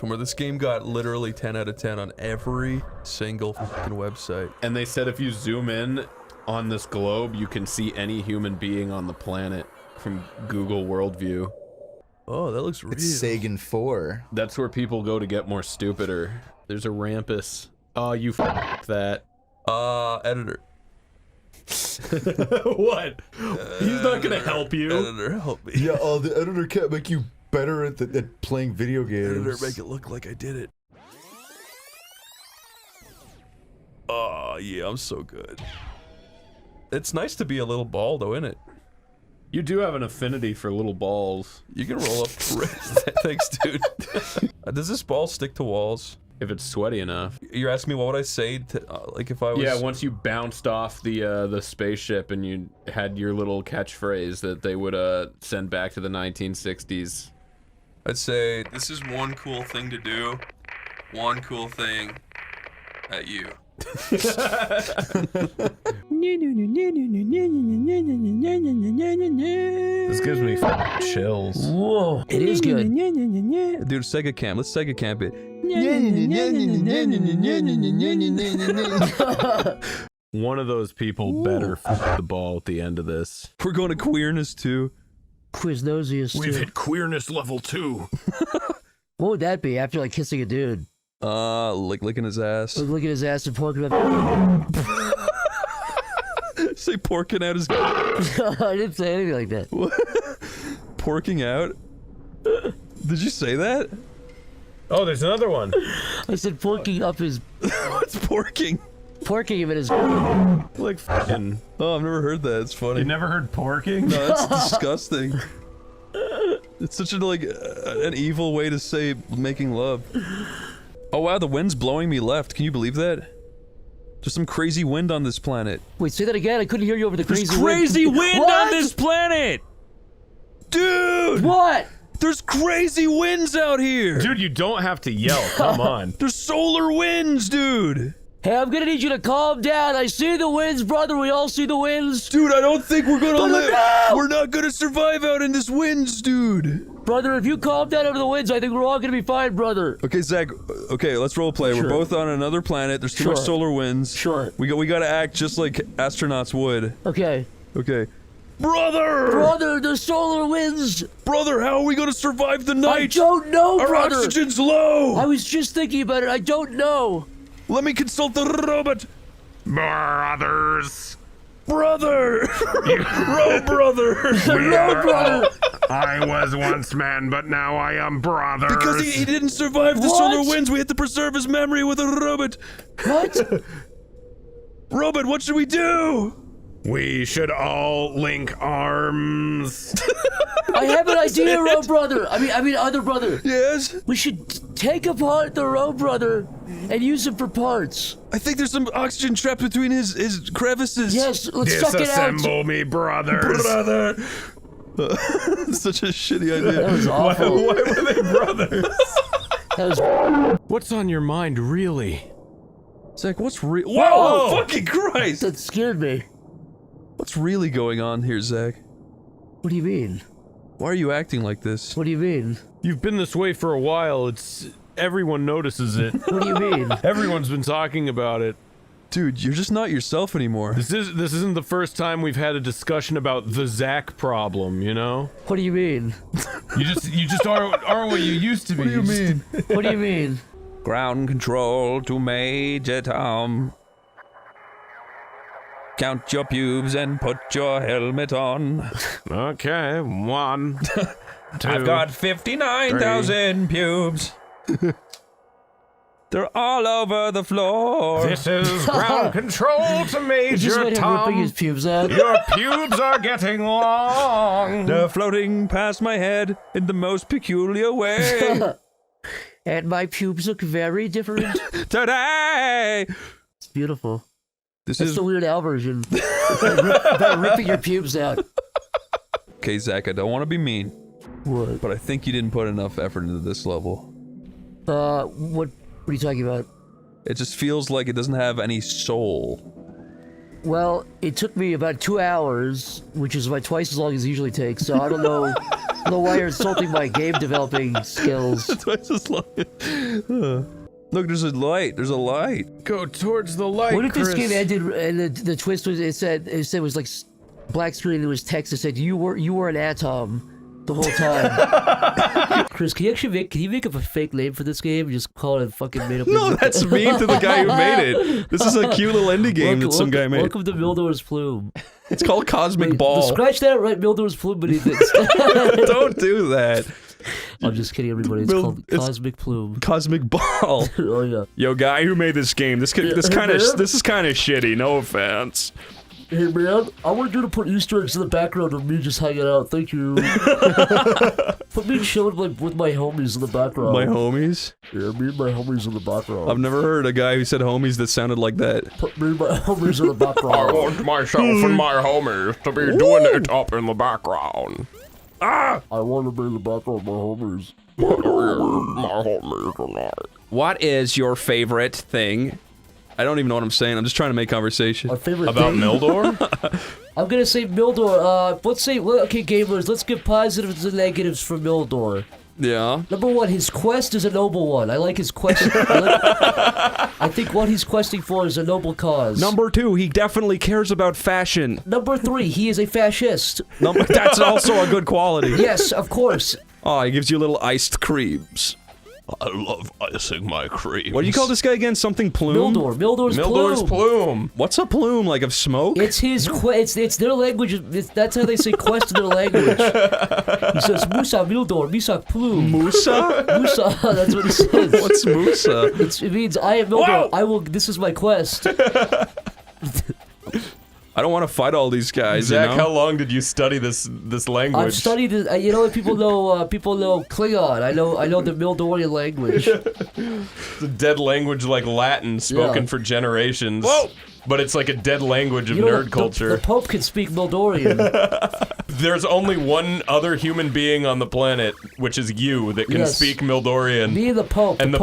where this game got literally 10 out of 10 on every single fucking website. And they said if you zoom in on this globe, you can see any human being on the planet from Google Worldview. Oh, that looks real. It's Sagan 4. That's where people go to get more stupider. There's a Rampus. Oh, you f***ed that. Editor. What? He's not gonna help you. Editor, help me. Yeah, the editor can't make you better at playing video games. Editor, make it look like I did it. Oh, yeah, I'm so good. It's nice to be a little ball, though, isn't it? You do have an affinity for little balls. You can roll up. Thanks, dude. Does this ball stick to walls? If it's sweaty enough. You're asking me what would I say to, like if I was... Yeah, once you bounced off the spaceship and you had your little catchphrase that they would send back to the 1960s. I'd say, this is one cool thing to do. One cool thing at you. This gives me chills. Whoa, it is good. Dude, Sega Camp. Let's Sega Camp it. One of those people better f the ball at the end of this. We're going to queerness too. Quiznozius too. We've hit queerness level 2. What would that be after like kissing a dude? Like licking his ass. Like licking his ass and porking up. Say porking out his... I didn't say anything like that. What? Porking out? Did you say that? Oh, there's another one. I said porking up his... What's porking? Porking him in his... Like fucking... Oh, I've never heard that. It's funny. You never heard porking? No, that's disgusting. It's such a, like, an evil way to say making love. Oh wow, the wind's blowing me left. Can you believe that? There's some crazy wind on this planet. Wait, say that again? I couldn't hear you over the crazy wind. There's crazy wind What? on this planet! Dude! What? There's crazy winds out here! Dude, you don't have to yell. Come on. There's solar winds, dude! Hey, I'm gonna need you to calm down. I see the winds, brother. We all see the winds. Dude, I don't think we're gonna live. No! We're not gonna survive out in this winds, dude. Brother, if you calm down over the winds, I think we're all gonna be fine, brother. Okay, Zach. Okay, let's roleplay. Sure. We're both on another planet. There's too much solar winds. Sure. We gotta act just like astronauts would. Okay. Okay. Brother! Brother, the solar winds! Brother, how are we gonna survive the night? I don't know, Our brother! oxygen's low! I was just thinking about it. I don't know. Let me consult the robot! Brothers. Brother! Bro, brother! No, brother! I was once man, but now I am brothers. Because he didn't survive the What? solar winds, we had to preserve his memory with a robot! What? Robot, what should we do? We should all link arms. I have an idea, Roe brother. I mean, other brother. Yes? We should take apart the Roe brother and use him for parts. I think there's some oxygen trapped between his crevices. Yes, let's suck it out. Disassemble me, brothers. Brother! Such a shitty idea. That was awful. Why were they brothers? That was... What's on your mind, really? Zach, what's Whoa! Fucking Christ! That scared me. What's really going on here, Zach? What do you mean? Why are you acting like this? What do you mean? You've been this way for a while. Everyone notices it. What do you mean? Everyone's been talking about it. Dude, you're just not yourself anymore. This isn't the first time we've had a discussion about the Zach problem, you know? What do you mean? You just aren't what you used to be. What do you mean? What do you mean? Ground control to Major Tom. Count your pubes and put your helmet on. Okay, 1, 2. I've got 59,000 pubes. They're all over the floor. This is ground control to He just Major made him ripping his Tom. pubes out. Your pubes are getting long. They're floating past my head in the most peculiar way. And my pubes look very different. Today! It's beautiful. This That's is... the Weird Al version. About ripping your pubes out. Okay, Zach, I don't want to be mean, What? but I think you didn't put enough effort into this level. What are you talking about? It just feels like it doesn't have any soul. Well, it took me about 2 hours, which is about twice as long as it usually takes, so I don't know don't know why you're insulting my game developing skills. That's why I just love it. Look, there's a light. There's a light. Go towards the light, What if this Chris. game ended and the twist was it said it was like black screen and it was text that said you were an atom the whole time. Chris, can you make up a fake name for this game and just call it a fucking made up? No, that's mean to the guy who made it. This is a cute little indie game that some guy made. Welcome to Mildor's Plume. It's called Cosmic Wait, Ball. Scratch that, right? Mildor's Plume beneath it. Don't do that. I'm just kidding, everybody. It's called Cosmic Plume. Cosmic Ball. Oh yeah. Yo, guy who made this game, this is kind of shitty. No offense. Hey man, I want you to put Easter eggs in the background of me just hanging out. Thank you. Put me chilling with my homies in the background. My homies? Yeah, me and my homies in the background. I've never heard a guy who said homies that sounded like that. Put me and my homies in the background. I want myself and my homies to be doing it up in the background. I want to be in the background with my homies. My homies tonight. What is your favorite thing? I don't even know what I'm saying. I'm just trying to make conversation. My favorite About thing? Mildor? I'm gonna say Mildor. Let's say, okay, gamers, let's give positives and negatives for Mildor. Yeah. Number one, his quest is a noble one. I like his quest. I think what he's questing for is a noble cause. Number 2, he definitely cares about fashion. Number 3, he is a fascist. That's also a good quality. Yes, of course. Oh, he gives you little iced creams. I love icing my creams. What do you call this guy again? Something plume? Mildor's Mildor's Plume. plume. What's a plume? Like of smoke? It's his it's their language. That's how they say quest in their language. He says Musa Mildor, Misa Plume. Musa? Musa, that's what he says. What's Musa? It means I am Mildor. I will. This is my quest. I don't want to fight all these guys, Zach, you know? how long did you study this language? I've studied it. You know what people know? People know Klingon. I know the Mildorian language. It's a dead language like Latin, spoken for generations. Whoa! But it's like a dead language of You know, nerd culture. The Pope can speak Mildorian. There's only one other human being on the planet, which is you, that can speak Mildorian. Me and the Pope. And the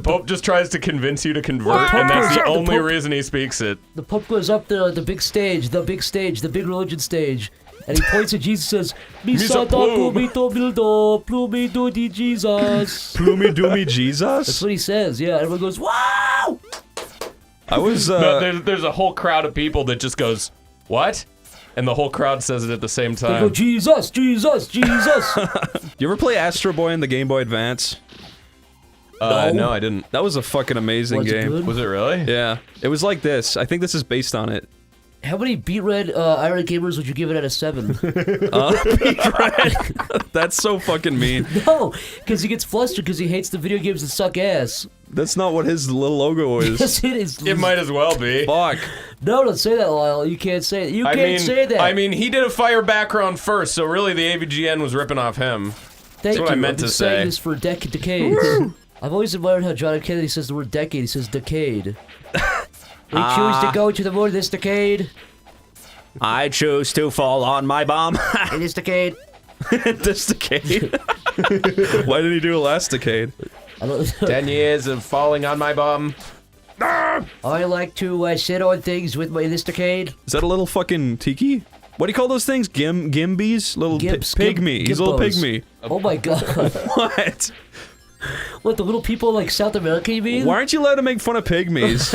Pope just tries to convince you to convert, and that's the only reason he speaks it. The Pope goes up there, the big religion stage, and he points at Jesus and says, Misa plume. mito mildo, plumi dudi Jesus. Plumi doomy Jesus? That's what he says, yeah. Everyone goes, wow! I was, No, there's a whole crowd of people that just goes, what? And the whole crowd says it at the same They go, time. Jesus, Jesus, Jesus. You ever play Astro Boy in the Game Boy Advance? No, I didn't. That was a fucking amazing Was it game. good? Was it really? Yeah. It was like this. I think this is based on it. How many Beat Red Iron Gamers would you give it out of 7? That's so fucking mean. No, because he gets flustered because he hates the video games that suck ass. That's not what his little logo is. Yes, it is. It might as well be. Fuck. No, don't say that, Lyle. You can't say it. You can't say that. I mean, he did a fire background first, so really the AVGN was ripping off him. Thank what you. I meant I've been to saying say. this for decades. I've always admired how John F. Kennedy says the word decade. He says decade. We choose to go to the moon this decade. I choose to fall on my bomb. In this decade. This decade. Why did he do it last decade? I don't 10 years of falling on my bum. I like to sit on things with my in this decade. Is that a little fucking tiki? What do you call those things? Gimbies? Little pygmy. He's a little gimbos. pygmy. Oh my god. What? What, the little people like South America, you mean? Why aren't you allowed to make fun of pygmies?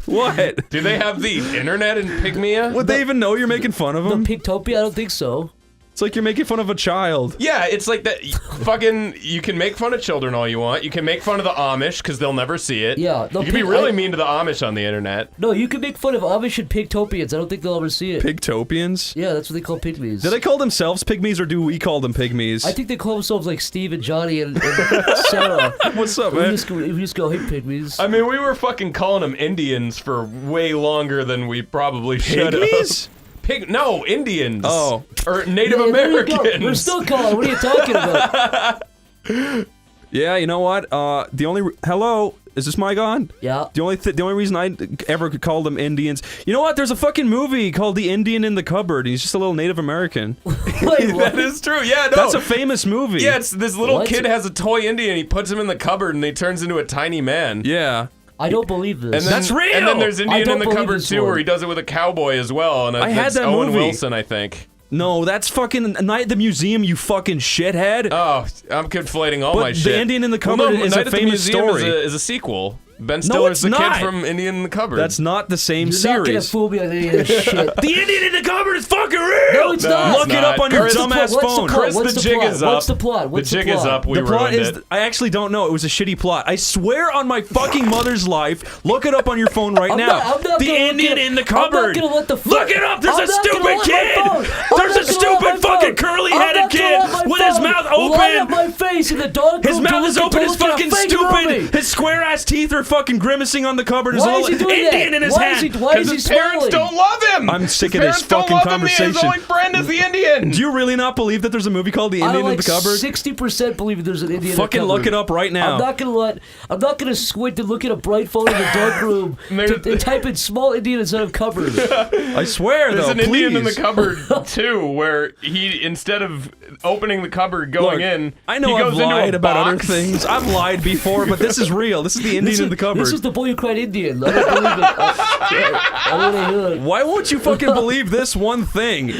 What? Do they have the internet in Pygmea? Would they even know you're making fun of The them? Pigtopia? I don't think so. It's like you're making fun of a child. Yeah, it's like that. Fucking, you can make fun of children all you want. You can make fun of the Amish because they'll never see it. Yeah, no, you can be really mean to the Amish on the internet. No, you can make fun of Amish and Pigtopians. I don't think they'll ever see it. Pygtopians? Yeah, that's what they call pygmies. Do they call themselves pygmies or do we call them pygmies? I think they call themselves like Steve and Johnny and Sarah. What's up, We man? just go, hey, pygmies. I mean, we were fucking calling them Indians for way longer than we probably should have. Pygmies? No, Indians. Oh. Or Native Yeah, there you go. Americans. We're still calling. What are you talking about? Yeah, you know what? Hello? Is this mic on? Yeah. The only reason I ever could call them Indians. You know what? There's a fucking movie called The Indian in the Cupboard. He's just a little Native American. Wait, what? That is true. Yeah, no. That's a famous movie. Yeah, it's this little What? kid has a toy Indian. He puts him in the cupboard and he turns into a tiny man. Yeah. I don't believe this. And then, That's real! And then there's I Indian don't in the believe cupboard this too, one. where he does it with a cowboy as well. And I had that's that Owen movie. Wilson, I think. No, that's fucking Night at the Museum, you fucking shithead. Oh, I'm conflating all But my the shit. Indian in the Cupboard is Night a at the famous Museum story. Is a sequel. Ben Stiller's the not. kid from Indian in the Cupboard. That's not the same You're not gonna series. fool me on any of this shit. The Indian in the Cupboard is fucking real! No, it's not. Look it up on your What's the dumbass What's the phone. plot? Chris, What's the the jig plot? is up. What's the plot? What's the the jig is plot? up. We The plot ruined is, it. I actually don't know. It was a shitty plot. I swear on my fucking mother's life. Look it up on your phone right now. I'm not the gonna Indian look it- in the I'm not cupboard. gonna let the Look it up. There's I'm a not gonna stupid let my kid. phone. I'm There's a not gonna let stupid my fucking phone. curly-headed I'm not gonna kid let my with his phone mouth light up open. my face in the dark His room mouth to is look open. at His the fucking fake stupid. movie. His square-ass teeth are fucking grimacing on the cupboard. There's Why a is he little doing Indian that? in his Why hand. is he? Why is he His parents smiling? don't love him. I'm sick His of this parents don't fucking love him. His conversation. only friend is the Indian. Do you really not believe that there's a movie called The I Indian like in the Cupboard? 60% believe there's an Indian. Fucking in the look it up right now. I'm not gonna squint and look at a bright phone in the dark room to type in small Indian instead of cupboard. I swear, There's though, an Indian in the please. cupboard too, where he instead of opening the cupboard going Look, in, I know he goes I've lied into a about other box. things. I've lied before, but this is real. This is the Indian in the cupboard. This is the boy who cried Indian. I don't believe it. I don't wanna hear it. Why won't you fucking believe this one thing?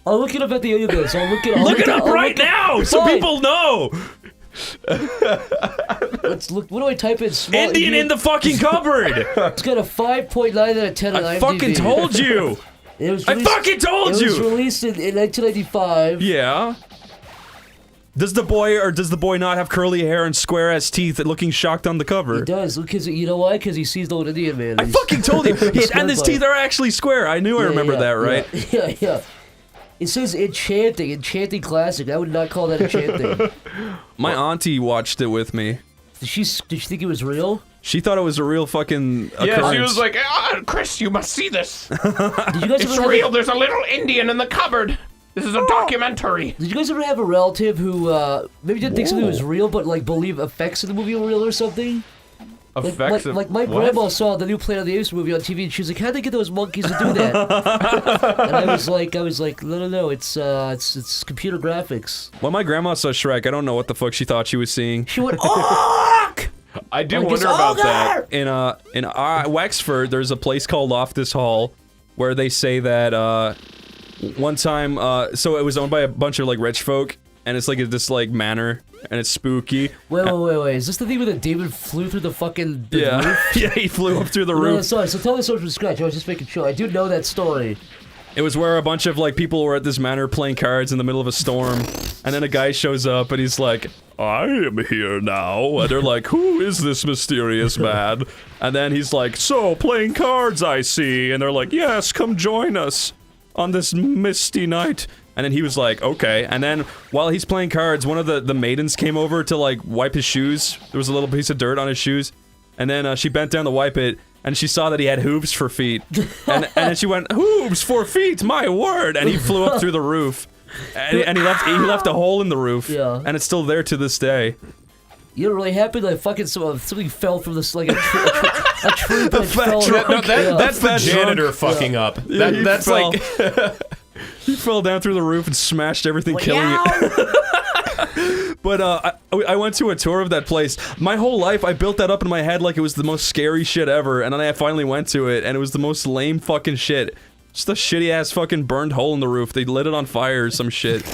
I'll look it up at the end of this. I'll look it up. Look it up right now, so Fine. people know. Let's look. What do I type in? Small Indian in the fucking cupboard. It's got a 5.9 out of 10 on I IMDb. fucking told you. It was I released- fucking told It was you. released in 1995. Yeah. Does the boy not have curly hair and square ass teeth and looking shocked on the cover? He does. Because you know why? Because he sees the old Indian man. I fucking told you. He's And his scared by teeth it. are actually square. I knew I remember that, right? Yeah. It says enchanting classic. I would not call that enchanting. My auntie watched it with me. Did she think it was real? She thought it was a real fucking occurrence. Yeah, she was like, Chris, you must see this. Did you guys It's ever have real. There's a little Indian in the cupboard. This is a documentary. Did you guys ever have a relative who maybe didn't think something was real, but like believe effects in the movie were real or something? Effects of Like my what? grandma saw the new Planet of the Apes movie on TV, and she was like, "How'd they get those monkeys to do that?" And I was like, no, it's computer graphics. When my grandma saw Shrek, I don't know what the fuck she thought she was seeing. She went, "Oh!" I do Like, it's wonder about that. ogre! In Wexford, there's a place called Off This Hall, where they say that one time, so it was owned by a bunch of like rich folk, and it's like this like manor, and it's spooky. Wait. Is this the thing where the David flew through the fucking the Yeah, roof? yeah, he flew up through the No, roof. sorry. So tell the story from scratch. I was just making sure. I do know that story. It was where a bunch of like people were at this manor playing cards in the middle of a storm, and then a guy shows up and he's like, "I am here now," and they're like, "Who is this mysterious man?" And then he's like, "So, playing cards, I see," and they're like, "Yes, come join us on this misty night." And then he was like, "Okay," and then while he's playing cards, one of the maidens came over to like wipe his shoes. There was a little piece of dirt on his shoes, and then she bent down to wipe it, and she saw that he had hooves for feet, and then she went, "Hooves for feet, my word!" And he flew up through the roof, and he left a hole in the roof, Yeah. and it's still there to this day. You know, really happened? Like fucking something fell from this like a tree branch fat fell. drunk. No, that's the Fat janitor drunk. fucking up. Yeah, he That's fell. like He fell down through the roof and smashed everything, killing it. But I went to a tour of that place. My whole life, I built that up in my head like it was the most scary shit ever, and then I finally went to it, and it was the most lame fucking shit. Just a shitty ass fucking burned hole in the roof. They lit it on fire or some shit.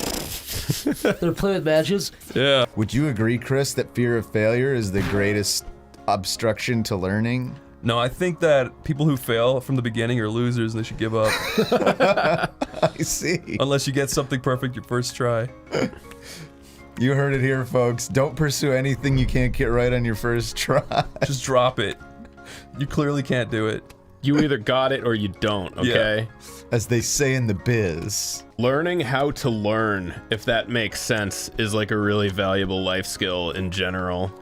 They're playing with matches. Yeah. Would you agree, Chris, that fear of failure is the greatest obstruction to learning? No, I think that people who fail from the beginning are losers and they should give up. I see. Unless you get something perfect your first try. You heard it here, folks. Don't pursue anything you can't get right on your first try. Just drop it. You clearly can't do it. You either got it or you don't, okay? As they say in the biz. Learning how to learn, if that makes sense, is like a really valuable life skill in general.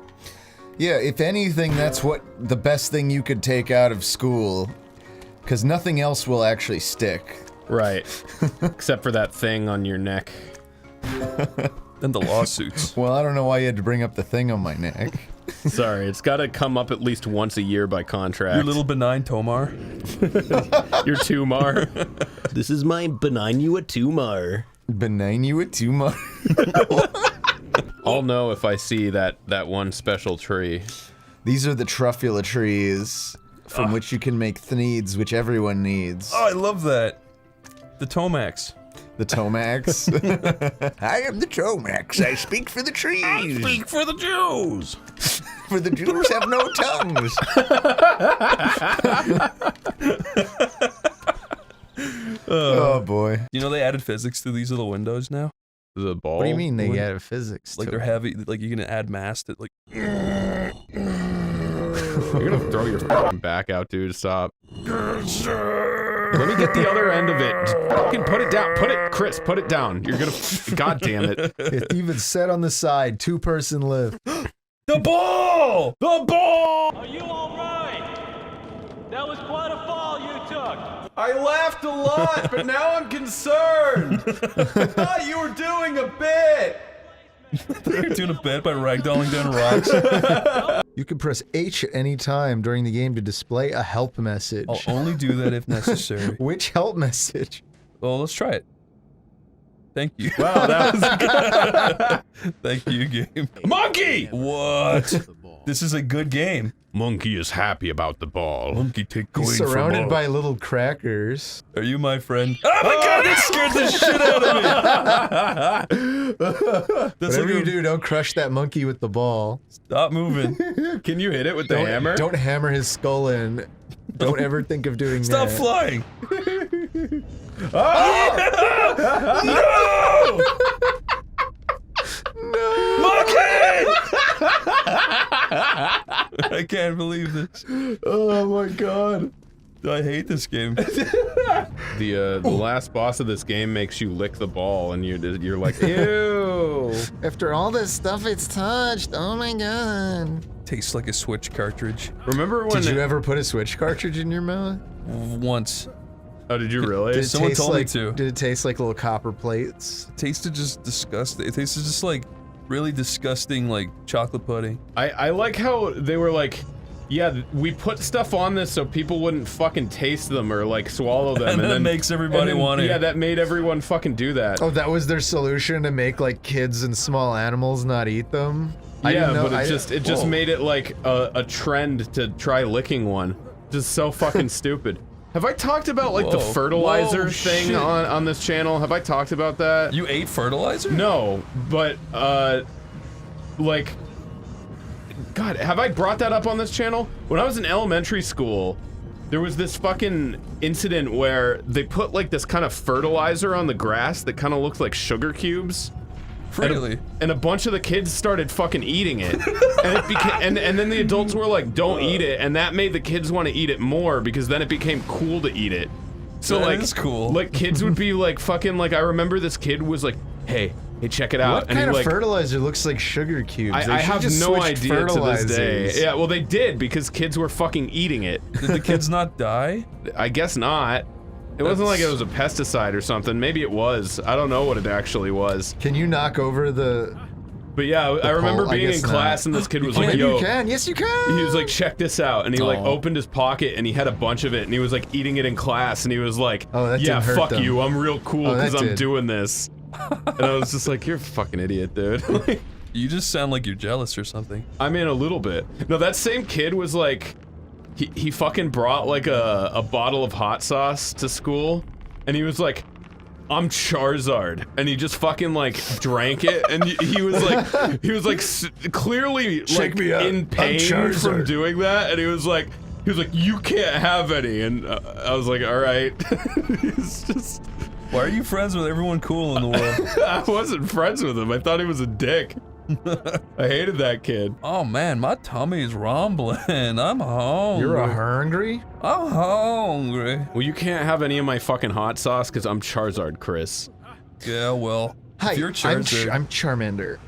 Yeah, if anything, that's what the best thing you could take out of school. Because nothing else will actually stick. Right. Except for that thing on your neck. And the lawsuits. Well, I don't know why you had to bring up the thing on my neck. Sorry, it's gotta come up at least once a year by contract. Your little benign Tomar. Your tumor. This is my benign you a tumor. Benign you it too much. I'll know if I see that one special tree. These are the truffula trees from which you can make thneeds, which everyone needs. Oh, I love that. The Tomax. The Tomax. I am the Tomax. I speak for the trees. I speak for the Jews. For the Jews have no tongues. Oh boy. You know they added physics to these little windows now? The ball. What do you mean they added physics? Like to they're it? heavy, like you can add mass to like. You're gonna throw your fucking back out, dude. Stop. Let me get the other end of it. Just fucking put it down. Put it, Chris. Put it down. You're gonna. God damn it. It even said on the side, 2-person lift. The ball! The ball! Are you all right? That was quite a fall you took. I laughed a lot, but now I'm concerned. I thought you were doing a bit. You're doing a bit by ragdolling down rocks. You can press H at any time during the game to display a help message. I'll only do that if necessary. Which help message? Well, let's try it. Thank you. Wow, that was good. Thank you, game. Monkey! What? This is a good game. Monkey is happy about the ball. Monkey take He's coin surrounded for by little crackers. Are you my friend? Oh my god, that scared the shit out of me! That's Whatever like you do, don't crush that monkey with the ball. Stop moving. Can you hit it with the hammer? Don't hammer his skull in. Don't ever think of doing Stop that. flying! No! Monkey! I can't believe this. Oh my god. I hate this game. The last boss of this game makes you lick the ball, and you're like, ew. After all this stuff it's touched, oh my god. Tastes like a Switch cartridge. Remember when? Did you ever put a Switch cartridge in your mouth? Once. Oh, did you really? Did it Someone taste told me like, to. Did it taste like little copper plates? It tasted just disgusting. It tasted just like really disgusting, like chocolate pudding. I like how they were like, yeah, we put stuff on this so people wouldn't fucking taste them or like swallow them, And that then makes everybody want it. Yeah, that made everyone fucking do that. Oh, that was their solution to make like kids and small animals not eat them? I Yeah, didn't know- but it just Whoa. made it like a trend to try licking one. Just so fucking stupid. Have I talked about like the Whoa. fertilizer Whoa, thing shit. on this channel? Have I talked about that? You ate fertilizer? No, but like, God, have I brought that up on this channel? When I was in elementary school, there was this fucking incident where they put like this kind of fertilizer on the grass that kind of looked like sugar cubes. Really? And a bunch of the kids started fucking eating it. And it became, and then the adults were like, don't eat it, and that made the kids want to eat it more because then it became cool to eat it. So That like, is cool. like kids would be like fucking like, I remember this kid was like, hey, check it out. What and kind he of like, fertilizer looks like sugar cubes? They I should have just no switch idea to this day. fertilizers. Yeah, well they did because kids were fucking eating it. Did the kids not die? I guess not. It wasn't like it was a pesticide or something. Maybe it was. I don't know what it actually was. Can you knock over the... But yeah, I remember pole? I being in guess class not. and this kid was Oh, like, maybe yo. you can. Yes, you can. He was like, check this out. And he like Aw. opened his pocket and he had a bunch of it and he was like eating it in class and he was like, Oh, that yeah, didn't hurt fuck them. you. I'm real cool Oh, that because I'm did. doing this. And I was just like, you're a fucking idiot, dude. You just sound like you're jealous or something. I mean, a little bit. No, that same kid was like, he fucking brought like a bottle of hot sauce to school, and he was like, I'm Charizard, and he just fucking like drank it, and he was like clearly like me out. in I'm pain from Charizard. doing that, and he was like, you can't have any, and I was like, all right. It's just, Why are you friends with everyone cool in the world? I wasn't friends with him. I thought he was a dick. I hated that kid. Oh man, my tummy's rumbling. I'm hungry. You're hungry? I'm hungry. Well, you can't have any of my fucking hot sauce because I'm Charizard, Chris. Yeah, well. Hi, if you're Charizard, I'm Charmander.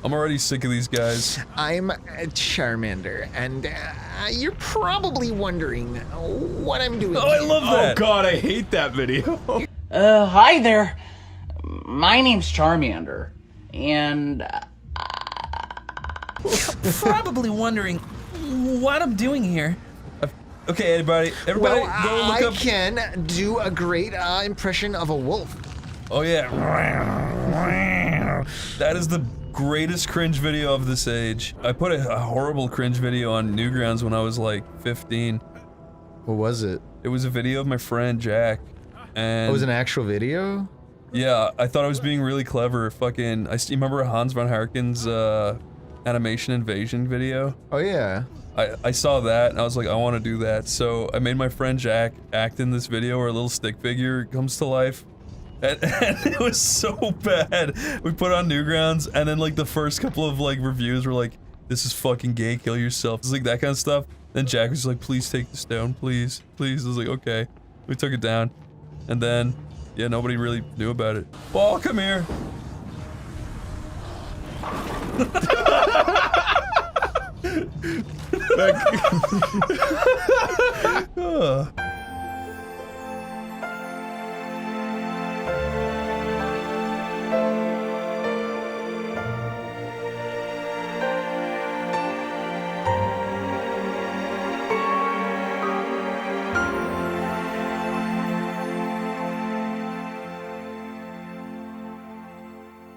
I'm already sick of these guys. I'm Charmander, and you're probably wondering what I'm doing. Oh, I love that. Oh god, I hate that video. Hi there. My name's Charmander, and Probably wondering what I'm doing here. Okay, everybody, Well, go look I up. can do a great impression of a wolf. Oh yeah. That is the greatest cringe video of this age. I put a horrible cringe video on Newgrounds when I was like 15. What was it? It was a video of my friend Jack. And it was an actual video? yeah, I thought I was being really clever. Fucking, you remember Hans von Harken's animation invasion video? Oh yeah. I saw that and I was like, I want to do that. So I made my friend Jack act in this video where a little stick figure comes to life. And it was so bad. We put it on Newgrounds and then like the first couple of like reviews were like, this is fucking gay, kill yourself. It's like that kind of stuff. Then Jack was like, please take this down, please, please. I was like, okay. We took it down. And then, yeah, nobody really knew about it. Ball, come here.